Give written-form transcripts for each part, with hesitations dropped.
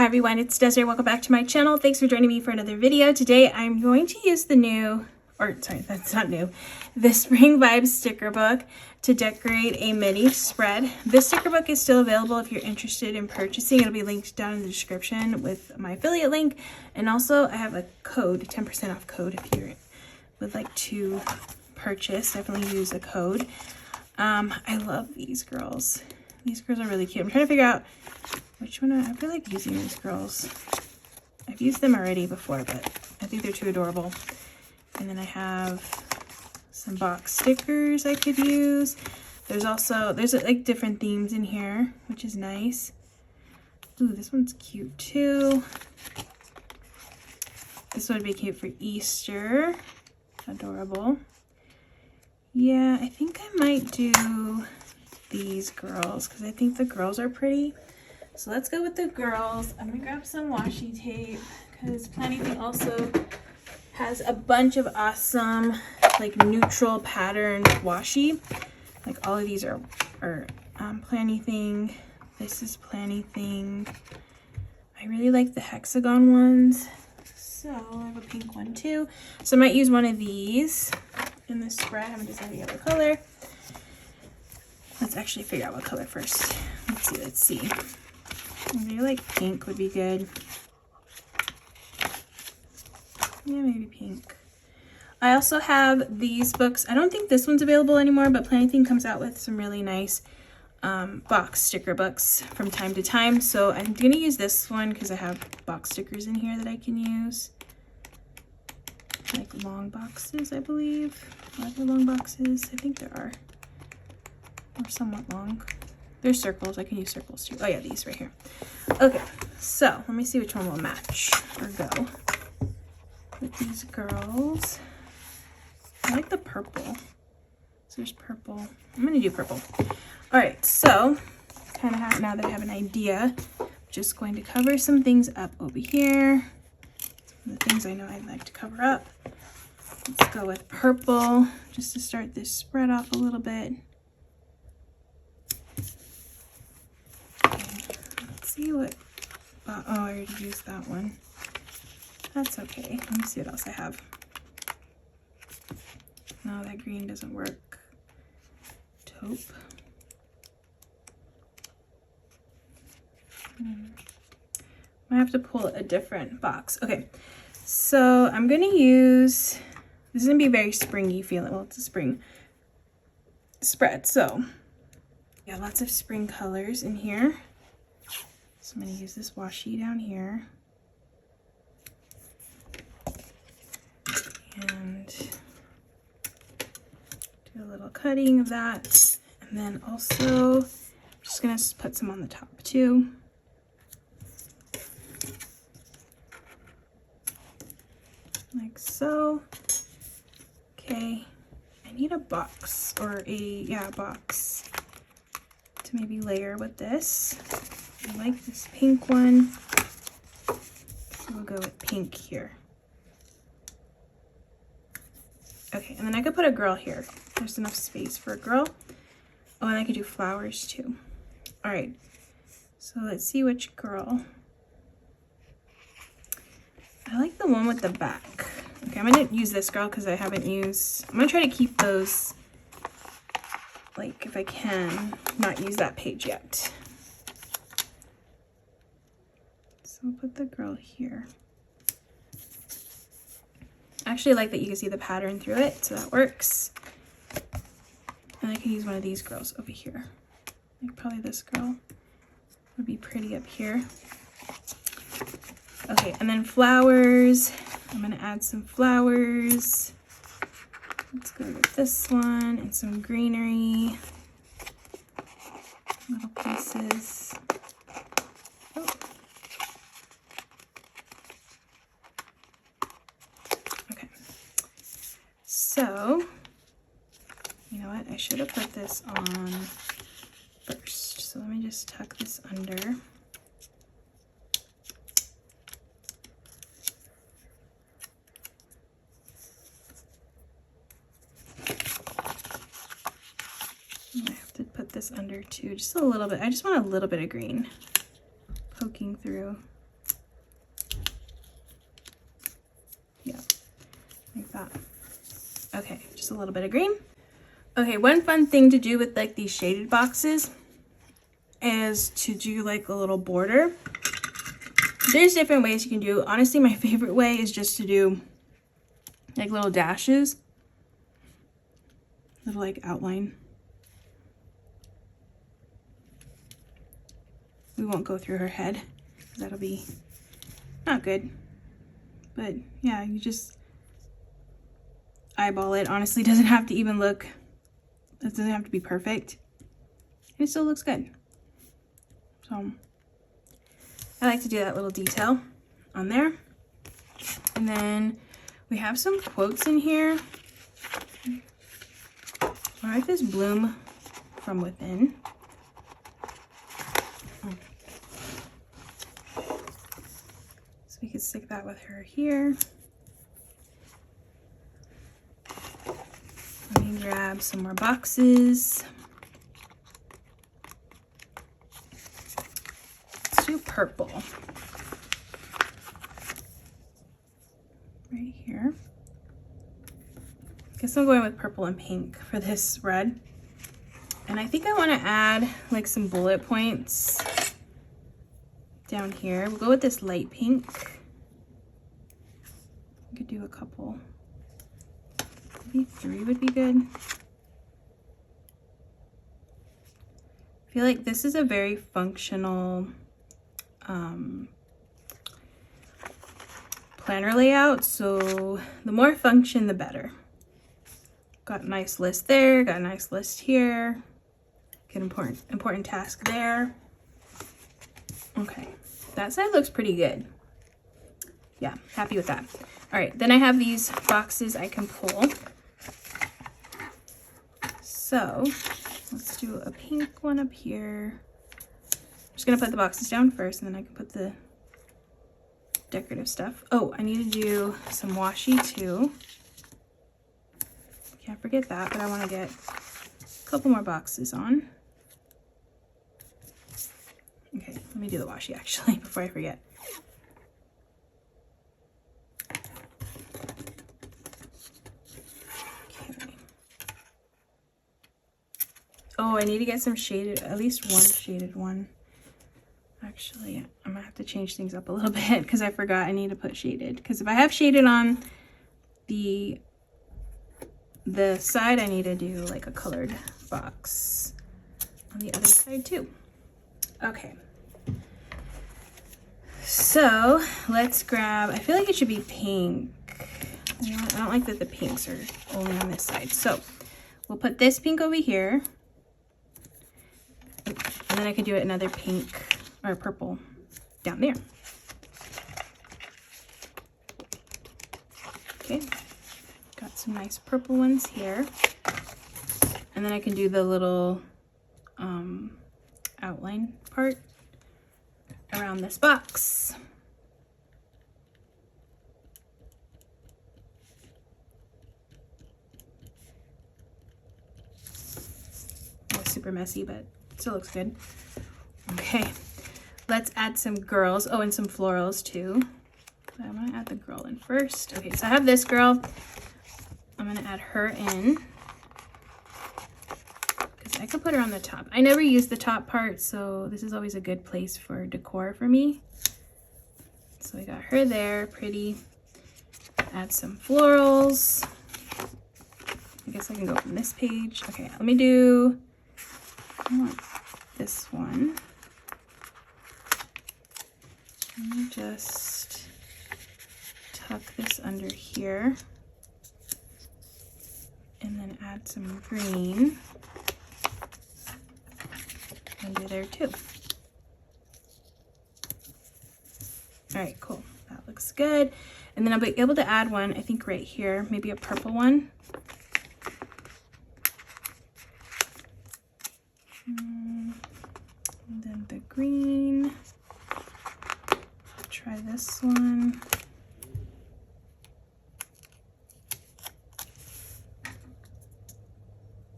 Hi everyone, it's Desiree. Welcome back to my channel. Thanks for joining me for another video. Today I'm going to use the new, or sorry, that's not new, the Spring Vibes sticker book to decorate a mini spread. This sticker book is still available if you're interested in purchasing. It'll be linked down in the description with my affiliate link. And also I have a code, 10% off code if you would like to purchase. Definitely use the code. I love these girls. These girls are really cute. I'm trying to figure out which one I feel like using these girls. I've used them already before, but I think they're too adorable. And then I have some box stickers I could use. There's like different themes in here, which is nice. Ooh, this one's cute too. This one would be cute for Easter. Adorable. Yeah, I think I might do these girls because I think the girls are pretty. So let's go with the girls. I'm gonna grab some washi tape because Planything also has a bunch of awesome like neutral patterned washi. Like all of these are Planything. This is Planything. I really like the hexagon ones. So I have a pink one too. So I might use one of these in this spread. I haven't decided yet what color. Let's actually figure out what color first. Let's see. Maybe like pink would be good. Yeah, maybe pink. I also have these books. I don't think this one's available anymore, but Planything comes out with some really nice box sticker books from time to time. So I'm gonna use this one because I have box stickers in here that I can use. Like long boxes, I believe. Are there long boxes? I think there are. Or somewhat long. There's circles. I can use circles too. Oh yeah, these right here. Okay, so let me see which one will match or go with these girls. I like the purple. So there's purple. I'm gonna do purple. All right, so kind of now that I have an idea, I'm just going to cover some things up over here. Some of the things I know I'd like to cover up. Let's go with purple just to start this spread off a little bit. See what, oh, I already used that one. That's okay. Let me see what else I have. No, that green doesn't work. Taupe. I have to pull a different box. Okay, so I'm gonna use, this is gonna be a very springy feeling. Well, it's a spring spread, so yeah, lots of spring colors in here. So I'm going to use this washi down here and do a little cutting of that. And then also I'm just going to put some on the top too. Like so. Okay. I need a box or a box to maybe layer with this. I like this pink one, so we'll go with pink here. Okay, and then I could put a girl here. There's enough space for a girl. Oh, and I could do flowers too. All right, so let's see which girl. I like the one with the back. Okay, I'm gonna use this girl because I haven't used, I'm gonna try to keep those, like if I can, not use that page yet. So I'll put the girl here. I actually like that you can see the pattern through it, so that works. And I can use one of these girls over here. Like probably this girl would be pretty up here. Okay, and then flowers. I'm gonna add some flowers. Let's go with this one and some greenery. Little pieces. Oh. Okay, so you know what? I should have put this on first. So let me just tuck this under. I have to put this under too, just a little bit. I just want a little bit of green poking through. that. Okay, just a little bit of green. Okay, one fun thing to do with like these shaded boxes is to do like a little border. There's different ways you can do. Honestly, my favorite way is just to do like little dashes, little like outline. We won't go through her head because that'll be not good. But yeah, you just eyeball it. Honestly, doesn't have to even look, it doesn't have to be perfect. It still looks good. So I like to do that little detail on there. And then we have some quotes in here. Life is bloom from within. So we could stick that with her here. Let me grab some more boxes. Let's do purple. Right here. Guess I'm going with purple and pink for this red. And I think I want to add like some bullet points down here. We'll go with this light pink. We could do a couple. Maybe 3 would be good. I feel like this is a very functional planner layout, so the more function the better. Got a nice list there, got a nice list here, get important task there. Okay, that side looks pretty good. Yeah, happy with that. All right, then I have these boxes I can pull. So let's do a pink one up here. I'm just gonna put the boxes down first, and then I can put the decorative stuff. Oh, I need to do some washi too. Can't forget that, but I want to get a couple more boxes on. Okay, let me do the washi actually before I forget. Okay. Oh, I need to get some shaded, at least one shaded one. Actually, I'm gonna have to change things up a little bit because I forgot I need to put shaded. Because if I have shaded on the side, I need to do like a colored box on the other side too. Okay. So let's grab, I feel like it should be pink. I don't like that the pinks are only on this side. So we'll put this pink over here. And then I could do another pink or purple down there. Okay, got some nice purple ones here. And then I can do the little outline part around this box. It's super messy, but still looks good. Okay, let's add some girls. Oh, and some florals too. But I'm gonna add the girl in first. Okay, so I have this girl. I'm gonna add her in because I could put her on the top. I never use the top part, so this is always a good place for decor for me. So I got her there, pretty. Add some florals. I guess I can go from this page. Okay, let me do, I want this one. Let me just tuck this under here and then add some green under there too. All right, cool. That looks good. And then I'll be able to add one, I think right here, maybe a purple one. And then the green. Try this one.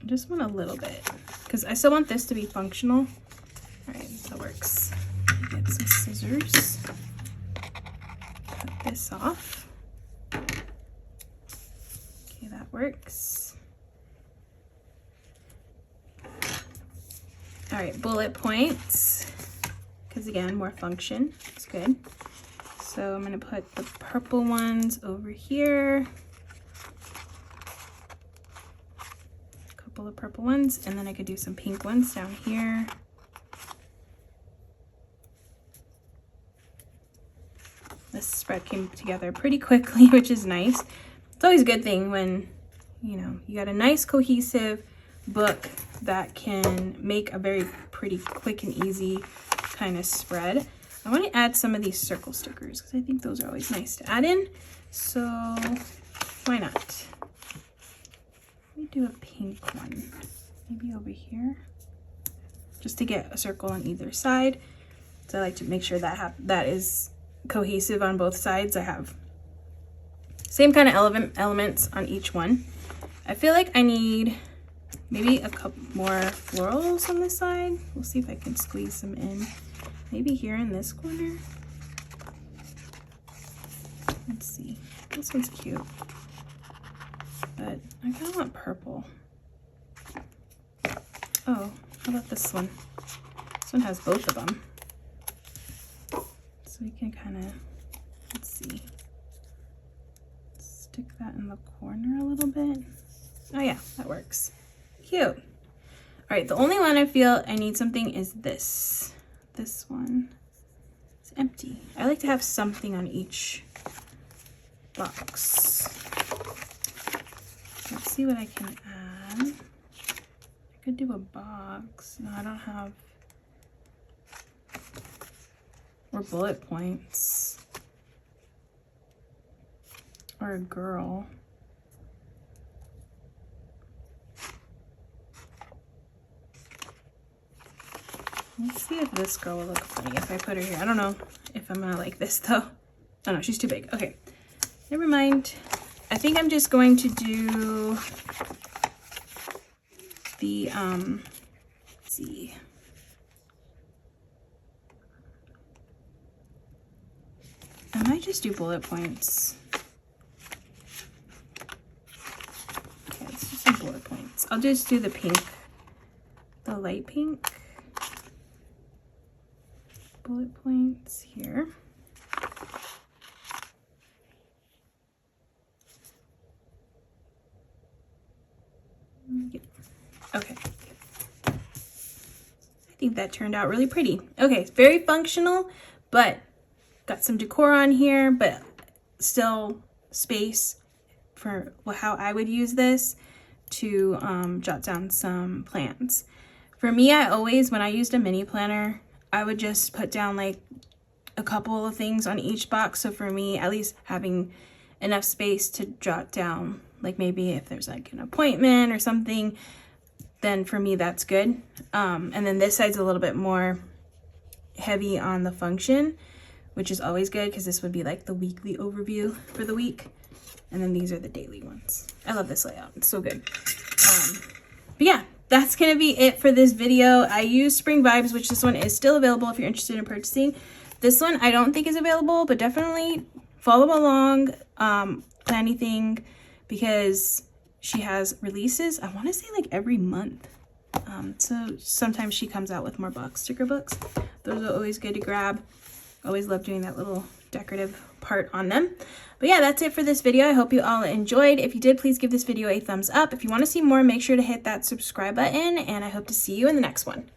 I just want a little bit because I still want this to be functional. All right, that works. Get some scissors. Cut this off. works. All right, bullet points, because again, more function, it's good. So I'm gonna put the purple ones over here. A couple of purple ones, and then I could do some pink ones down here. This spread came together pretty quickly, which is nice. It's always a good thing when, you know, you got a nice cohesive book that can make a very pretty quick and easy kind of spread. I want to add some of these circle stickers because I think those are always nice to add in. So why not? Let me do a pink one, maybe over here, just to get a circle on either side. So I like to make sure that that is cohesive on both sides. I have same kind of elements on each one. I feel like I need maybe a couple more florals on this side. We'll see if I can squeeze some in. Maybe here in this corner. Let's see. This one's cute. But I kind of want purple. Oh, how about this one? This one has both of them. So we can kind of, let's see. Stick that in the corner a little bit. Oh yeah, that works. Cute. All right, the only one I feel I need something is this. This one. It's empty. I like to have something on each box. Let's see what I can add. I could do a box. No, I don't have. Or bullet points. Or a girl. Let's see if this girl will look funny if I put her here. I don't know if I'm gonna like this though. Oh no, she's too big. Okay, never mind. I think I'm just going to do the, let's see. I might just do bullet points. Okay, let's just do bullet points. I'll just do the pink, the light pink. Bullet points here. Okay. I think that turned out really pretty. Okay, it's very functional, but got some decor on here, but still space for how I would use this to jot down some plans. For me, I always, when I used a mini planner, I would just put down like a couple of things on each box. So for me, at least having enough space to jot down, like maybe if there's like an appointment or something, then for me that's good. And then this side's a little bit more heavy on the function, which is always good because this would be like the weekly overview for the week. And then these are the daily ones. I love this layout, it's so good. But yeah, that's gonna be it for this video. I use Spring Vibes, which this one is still available if you're interested in purchasing. This one I don't think is available, but definitely follow along Planything because she has releases, I want to say like every month. So sometimes she comes out with more box sticker books. Those are always good to grab. Always love doing that little decorative part on them. But yeah, that's it for this video. I hope you all enjoyed. If you did, please give this video a thumbs up. If you want to see more, make sure to hit that subscribe button, and I hope to see you in the next one.